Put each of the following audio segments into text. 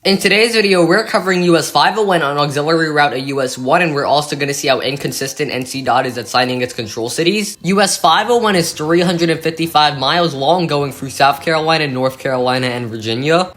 In today's video, we're covering US 501 on Auxiliary Route of US 1, and we're also going to see how inconsistent NC DOT is at signing its control cities. US 501 is 355 miles long, going through South Carolina, North Carolina, and Virginia.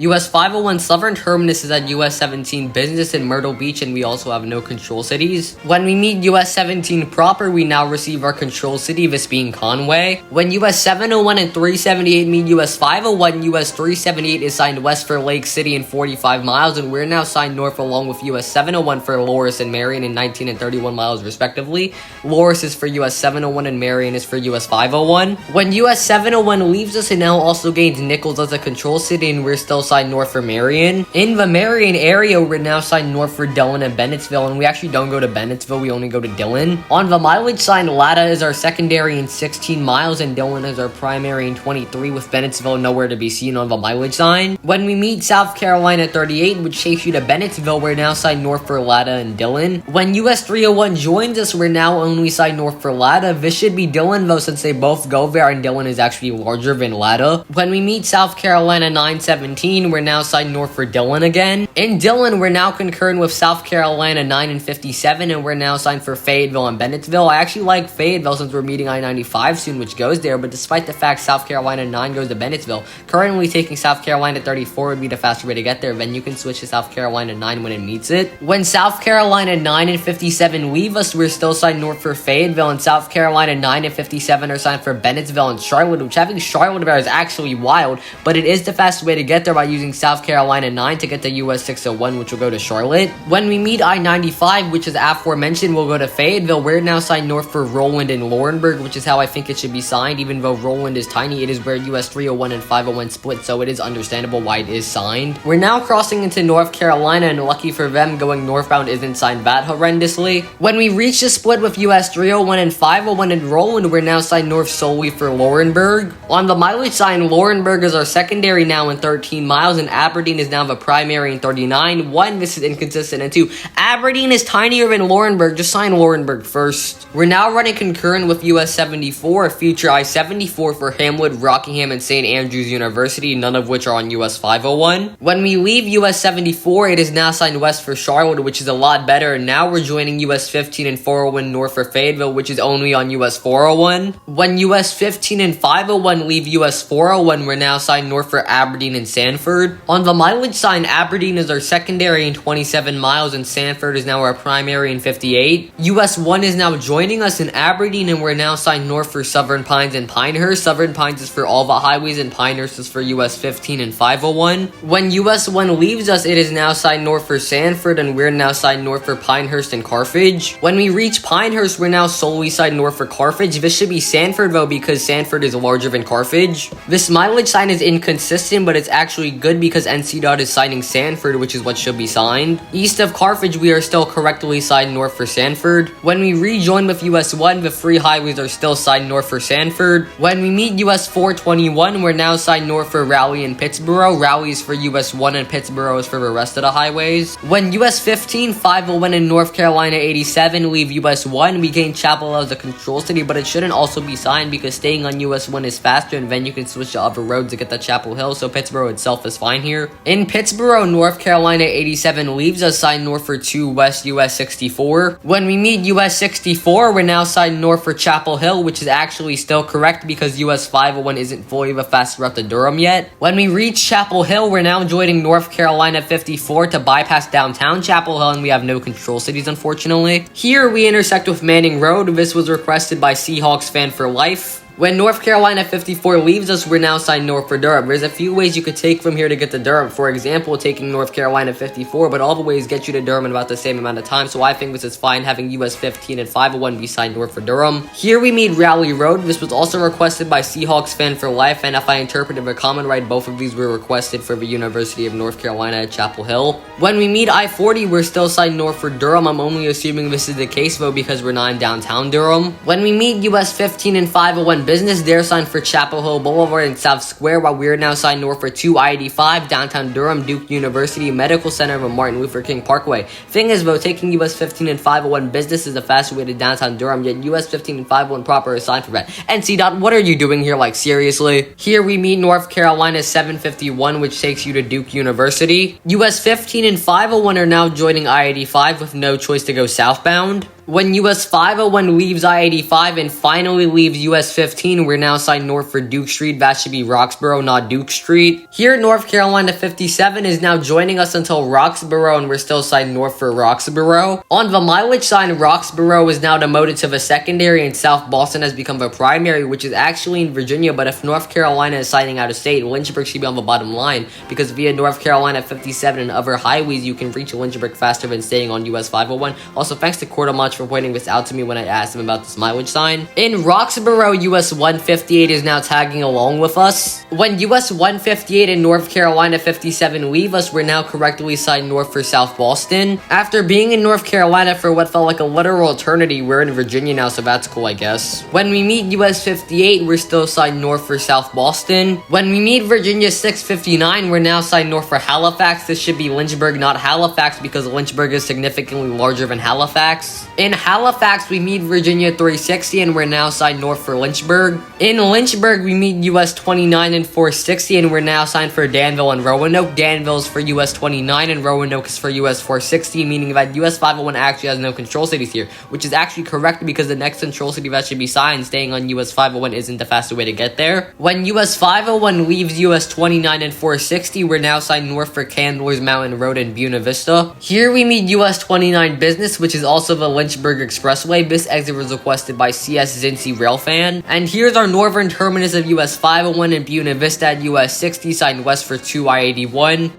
US 501 southern terminus is at US 17 Business in Myrtle Beach, and we also have no control cities. When we meet US 17 proper, we now receive our control city, this being Conway. When US 701 and 378 meet US 501, US 378 is signed west for Lake City in 45 miles, and we're now signed north along with US 701 for Loris and Marion in 19 and 31 miles respectively. Loris is for US 701 and Marion is for US 501. When US 701 leaves us, it now also gains Nichols as a control city, and we're still signed north for Marion. In the Marion area, we're now signed north for Dillon and Bennettsville, and we actually don't go to Bennettsville, we only go to Dillon. On the mileage sign, Latta is our secondary in 16 miles, and Dillon is our primary in 23, with Bennettsville nowhere to be seen on the mileage sign. When we meet South Carolina 38, which takes you to Bennettsville, we're now signed north for Latta and Dillon. When US 301 joins us, we're now only signed north for Latta. This should be Dillon, though, since they both go there, and Dillon is actually larger than Latta. When we meet South Carolina 917, we're now signed north for Dillon again. In Dillon, we're now concurrent with South Carolina 9 and 57, and we're now signed for Fayetteville and Bennettsville. I actually like Fayetteville since we're meeting I-95 soon, which goes there, but despite the fact South Carolina 9 goes to Bennettsville, currently taking South Carolina 34 would be the faster way to get there. Then you can switch to South Carolina 9 when it meets it. When South Carolina 9 and 57 leave us, we're still signed north for Fayetteville, and South Carolina 9 and 57 are signed for Bennettsville and Charlotte, which having Charlotte there is actually wild, but it is the fastest way to get there by using South Carolina 9 to get to US 601, which will go to Charlotte. When we meet I-95, which is aforementioned, we'll go to Fayetteville. We're now signed north for Roland and Laurinburg, which is how I think it should be signed. Even though Roland is tiny, it is where US 301 and 501 split, so it is understandable why it is signed. We're now crossing into North Carolina, and lucky for them, going northbound isn't signed that horrendously. When we reach the split with US 301 and 501 in Roland, we're now signed north solely for Laurinburg. On the mileage sign, Laurinburg is our secondary now in 13 miles, and Aberdeen is now the primary in 39. One, this is inconsistent, and two, Aberdeen is tinier than Laurinburg. Just sign Laurinburg first. We're now running concurrent with US 74, a future I-74 for Hamlet, Rockingham, and St. Andrews University, none of which are on US 501. When we leave US 74, it is now signed west for Charlotte, which is a lot better, and now we're joining US 15 and 401 north for Fayetteville, which is only on US 401. When US 15 and 501 leave US 401, we're now signed north for Aberdeen and Sanford. On the mileage sign, Aberdeen is our secondary in 27 miles, and Sanford is now our primary in 58. US 1 is now joining us in Aberdeen, and we're now signed north for Southern Pines and Pinehurst. Southern Pines is for all the highways, and Pinehurst is for US 15 and 501. When US 1 leaves us, it is now signed north for Sanford, and we're now signed north for Pinehurst and Carthage. When we reach Pinehurst, we're now solely signed north for Carthage. This should be Sanford, though, because Sanford is larger than Carthage. This mileage sign is inconsistent, but it's actually good because NC DOT is signing Sanford, which is what should be signed. East of Carthage, we are still correctly signed north for Sanford. When we rejoin with US 1, the three highways are still signed north for Sanford. When we meet US 421, we're now signed north for Raleigh and Pittsboro. Raleigh is for US 1 and Pittsboro is for the rest of the highways. When US 15, 501 and North Carolina 87 leave US 1, we gain Chapel Hill as a control city, but it shouldn't also be signed because staying on US 1 is faster, and then you can switch to other roads to get to Chapel Hill, so Pittsboro itself is fine here. In Pittsboro, North Carolina 87 leaves us signed north for 2 West US 64. When we meet US 64, we're now signed north for Chapel Hill, which is actually still correct because US 501 isn't fully the fastest route to Durham yet. When we reach Chapel Hill, we're now joining North Carolina 54 to bypass downtown Chapel Hill, and we have no control cities, unfortunately. Here, we intersect with Manning Road. This was requested by Seahawks fan for life. When North Carolina 54 leaves us, we're now signed north for Durham. There's a few ways you could take from here to get to Durham. For example, taking North Carolina 54, but all the ways get you to Durham in about the same amount of time, so I think this is fine having US 15 and 501 be signed north for Durham. Here we meet Raleigh Road. This was also requested by Seahawks fan for life, and if I interpreted the comment right, both of these were requested for the University of North Carolina at Chapel Hill. When we meet I-40, we're still signed north for Durham. I'm only assuming this is the case, though, because we're not in downtown Durham. When we meet US 15 and 501 business. They're signed for Chapel Hill Boulevard and South Square, while we're now signed north for 2 I-85, downtown Durham, Duke University, Medical Center of Martin Luther King Parkway. Thing is, though, taking US 15 and 501 business is the fastest way to downtown Durham, yet US 15 and 501 proper is signed for that. NC Dot, what are you doing here, like, seriously? Here we meet North Carolina 751, which takes you to Duke University. US 15 and 501 are now joining I-85 with no choice to go southbound. When US 501 leaves I-85 and finally leaves US 15, we're now signed north for Duke Street. That should be Roxborough, not Duke Street. Here, North Carolina 57 is now joining us until Roxborough, and we're still signed north for Roxborough. On the mileage sign, Roxborough is now demoted to the secondary, and South Boston has become the primary, which is actually in Virginia. But if North Carolina is signing out of state, Lynchburg should be on the bottom line, because via North Carolina 57 and other highways, you can reach Lynchburg faster than staying on US 501. Also, thanks to Quartermont for pointing this out to me when I asked him about this mileage sign. In Roxborough, US 158 is now tagging along with us. When US 158 and North Carolina 57 leave us, we're now correctly signed north for South Boston. After being in North Carolina for what felt like a literal eternity, we're in Virginia now, so that's cool, I guess. When we meet US 58, we're still signed north for South Boston. When we meet Virginia 659, we're now signed north for Halifax. This should be Lynchburg, not Halifax, because Lynchburg is significantly larger than Halifax. In Halifax, we meet Virginia 360, and we're now signed north for Lynchburg. In Lynchburg, we meet US 29 and 460, and we're now signed for Danville and Roanoke. Danville's for US 29, and Roanoke is for US 460, meaning that US 501 actually has no control cities here, which is actually correct because the next control city that should be signed, staying on US 501, isn't the fastest way to get there. When US 501 leaves US 29 and 460, we're now signed north for Candler's Mountain Road and Buena Vista. Here we meet US 29 Business, which is also the Lynchburg Expressway. This exit was requested by CS Zincy Railfan. And here's our northern terminus of US 501 and Buena Vista at US 60, signed west for 2 I-81.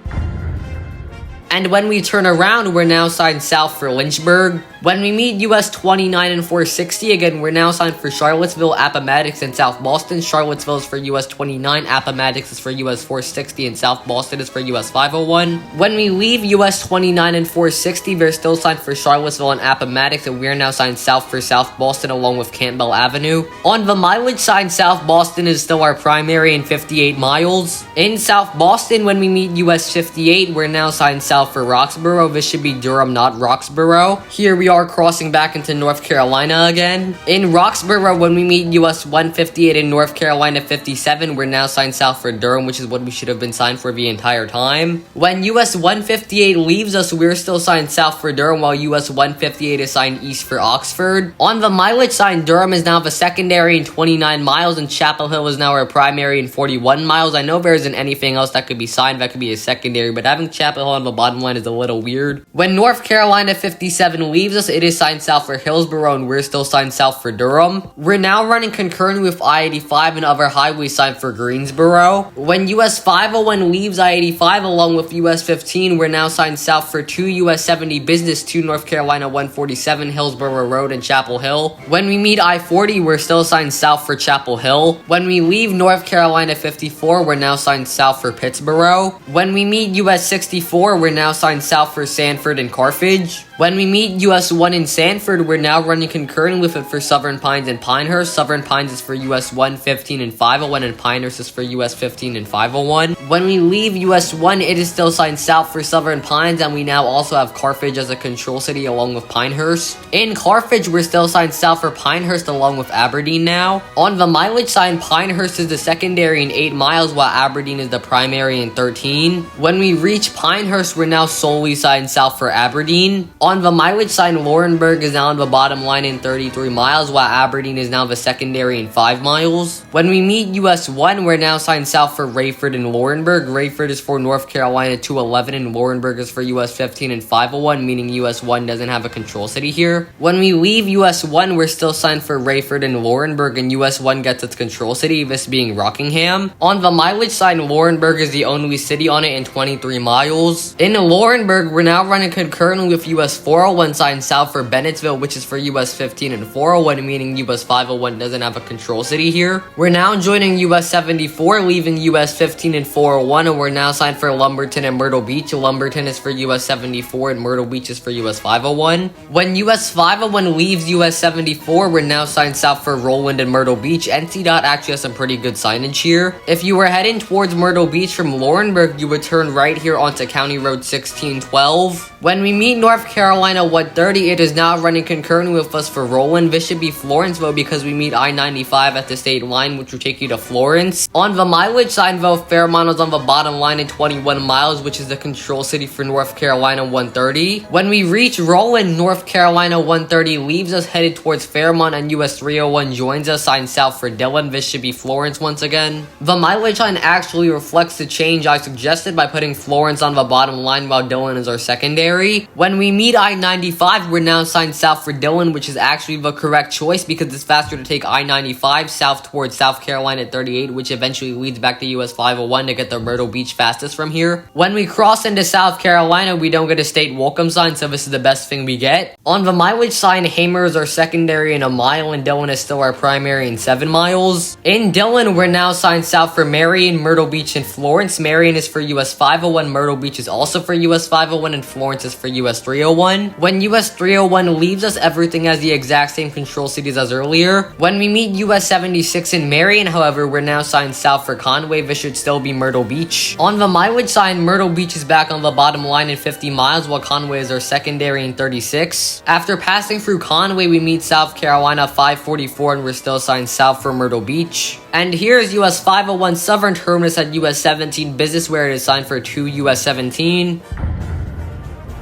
And when we turn around, we're now signed south for Lynchburg. When we meet US 29 and 460, again, we're now signed for Charlottesville, Appomattox, and South Boston. Charlottesville is for US 29, Appomattox is for US 460, and South Boston is for US 501. When we leave US 29 and 460, they're still signed for Charlottesville and Appomattox, and we're now signed south for South Boston along with Campbell Avenue. On the mileage sign, South Boston is still our primary in 58 miles. In South Boston, when we meet US 58, we're now signed south for Roxborough. This should be Durham, not Roxborough. Here we are crossing back into North Carolina again. In Roxborough, when we meet US 158 and North Carolina 57, we're now signed south for Durham, which is what we should have been signed for the entire time. When US 158 leaves us, we're still signed south for Durham, while US 158 is signed east for Oxford. On the mileage sign, Durham is now the secondary in 29 miles, and Chapel Hill is now our primary in 41 miles. I know there isn't anything else that could be signed that could be a secondary, but having Chapel Hill on the bottom line is a little weird. When North Carolina 57 leaves us, it is signed south for Hillsborough, and we're still signed south for Durham. We're now running concurrently with I-85 and other highways signed for Greensboro. When US 501 leaves I-85 along with US 15, we're now signed south for 2 US 70 Business, 2 North Carolina 147, Hillsborough Road, and Chapel Hill. When we meet I-40, we're still signed south for Chapel Hill. When we leave North Carolina 54, we're now signed south for Pittsboro. When we meet US 64, we're now signed south for Sanford and Carthage. When we meet US 1 in Sanford, we're now running concurrent with it for Southern Pines and Pinehurst. Southern Pines is for US 115 and 501, and Pinehurst is for US 15 and 501. When we leave US 1, it is still signed south for Southern Pines, and we now also have Carthage as a control city along with Pinehurst. In Carthage, we're still signed south for Pinehurst along with Aberdeen now. On the mileage sign, Pinehurst is the secondary in 8 miles, while Aberdeen is the primary in 13. When we reach Pinehurst, we're now solely signed south for Aberdeen. On the mileage sign, Laurinburg is now on the bottom line in 33 miles, while Aberdeen is now the secondary in 5 miles. When we meet US 1, we're now signed south for Rayford and Laurinburg. Rayford is for North Carolina 211, and Laurinburg is for US 15 and 501, meaning US 1 doesn't have a control city here. When we leave US 1, we're still signed for Rayford and Laurinburg, and US 1 gets its control city, this being Rockingham. On the mileage sign, Laurinburg is the only city on it in 23 miles. In Laurinburg, we're now running concurrently with US 401 sign south for Bennettsville, which is for US 15 and 401, meaning US 501 doesn't have a control city here. We're now joining US 74, leaving US 15 and 401, and we're now signed for Lumberton and Myrtle Beach. Lumberton is for US 74 and Myrtle Beach is for US 501. When US 501 leaves US 74, we're now signed south for Roland and Myrtle Beach. NCDOT actually has some pretty good signage here. If you were heading towards Myrtle Beach from Laurinburg, you would turn right here onto County Road 1612. When we meet North Carolina 130, it is now running concurrently with us for Roland. This should be Florenceville because we meet I-95 at the state line, which will take you to Florence. On the mileage sign, though, Fairmont is on the bottom line at 21 miles, which is the control city for North Carolina 130. When we reach Roland, North Carolina 130 leaves us headed towards Fairmont, and US 301 joins us, signed south for Dillon. This should be Florence once again. The mileage sign actually reflects the change I suggested by putting Florence on the bottom line while Dillon is our secondary. When we meet I-95, we're now signed south for Dillon, which is actually the correct choice because it's faster to take I-95 south towards South Carolina 38, which eventually leads back to US 501 to get the Myrtle Beach fastest from here. When we cross into South Carolina, we don't get a state welcome sign, so this is the best thing we get. On the mileage sign, Hamer is our secondary in a mile, and Dillon is still our primary in 7 miles. In Dillon, we're now signed south for Marion, Myrtle Beach, and Florence. Marion is for US 501, Myrtle Beach is also for US 501, and Florence is for US 301. When US 301 leaves us, everything has the exact same control cities as earlier. When we meet US 76 in Marion, however, we're now signed south for Conway. This should still be Myrtle Beach. On the mileage sign, Myrtle Beach is back on the bottom line in 50 miles, while Conway is our secondary in 36. After passing through Conway, we meet South Carolina 544, and we're still signed south for Myrtle Beach. And here's US 501 Southern Terminus at US 17 Business, where it is signed for 2 US 17.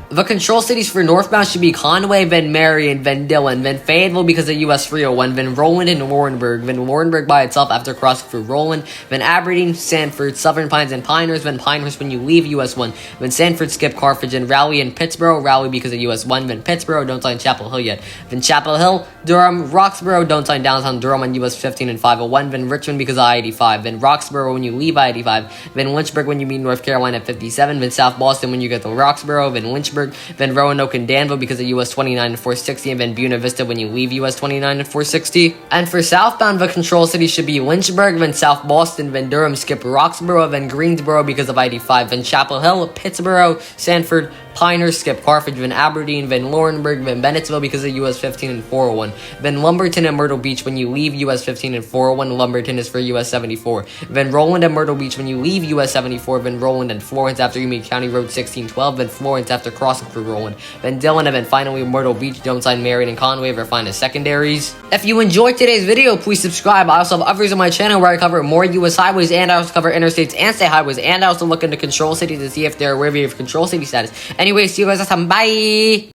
The control cities for Northbound should be Conway, then Marion, then Dillon, then Fayetteville because of US 301, then Roland and Laurinburg, then Laurinburg by itself after crossing through Roland, then Aberdeen, Sanford, Southern Pines, and Pinehurst, then Pinehurst when you leave US 1, then Sanford, skip Carthage, and Raleigh and Pittsboro, Raleigh because of US 1, then Pittsboro, don't sign Chapel Hill yet, then Chapel Hill, Durham, Roxborough, don't sign downtown Durham on US 15 and 501, then Richmond because of I-85, then Roxborough when you leave I-85, then Lynchburg when you meet North Carolina at 57, then South Boston when you get to Roxborough, then Lynchburg, then Roanoke and Danville because of US 29 and 460, and then Buena Vista when you leave US 29 and 460. And for Southbound, the control city should be Lynchburg, then South Boston, then Durham, skip Roxborough, then Greensboro because of I-85, then Chapel Hill, Pittsboro, Sanford, Pinehurst, skip Carthage, then Aberdeen, then Laurinburg, then Bennettsville because of US 15 and 401, then Lumberton and Myrtle Beach when you leave US 15 and 401, Lumberton is for US 74, then Roland and Myrtle Beach when you leave US 74, then Roland and Florence after you meet County Road 1612, then Florence after crossing through Roland, then Dillon, and then finally Myrtle Beach. Don't sign Marion and Conway, they're fine as secondaries. If you enjoyed today's video, please subscribe. I also have others on my channel where I cover more US highways, and I also cover interstates and state highways, and I also look into control cities to see if they're worthy of control city status. Anyway, see you guys next time. Bye!